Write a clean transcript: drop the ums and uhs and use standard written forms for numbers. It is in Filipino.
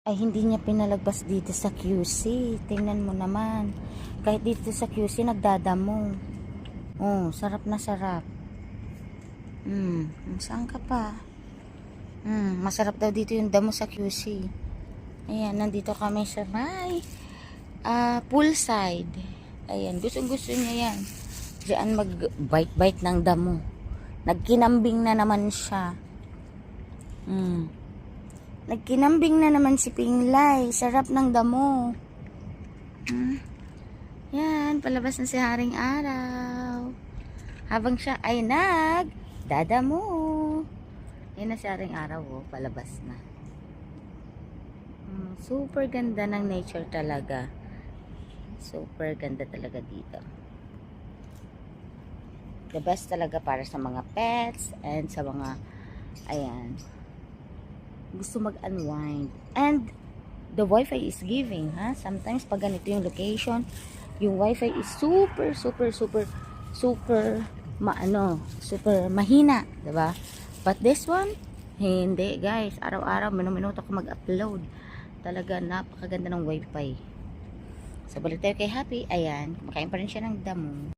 Ay, hindi niya pinalagpas dito sa QC. Tingnan mo naman. Kahit dito sa QC, nagdadamo. Oh, sarap na sarap. Saan ka pa? Masarap daw dito yung damo sa QC. Ayan, nandito kami sa may poolside. Ayan, gusto niya yan. Diyan mag-bite-bite ng damo. Nagkinambing na naman siya. Nagkinambing na naman si Pinglay. Sarap ng damo. Yan, palabas na si Haring Araw. Habang siya ay nagdadamo. Yan na si Haring Araw, oh, palabas na. Super ganda ng nature talaga. Super ganda talaga dito. The best talaga para sa mga pets and sa mga, ayan, gusto mag-unwind. And the wifi is giving, ha? Sometimes pag ganito yung location, yung wifi is super mahina, diba? But this one, hindi guys. Araw-araw, minuto ako mag-upload. Talaga, napakaganda ng wifi. So, balik tayo kay Happy. Ayan, kumakain pa rin siya ng damo.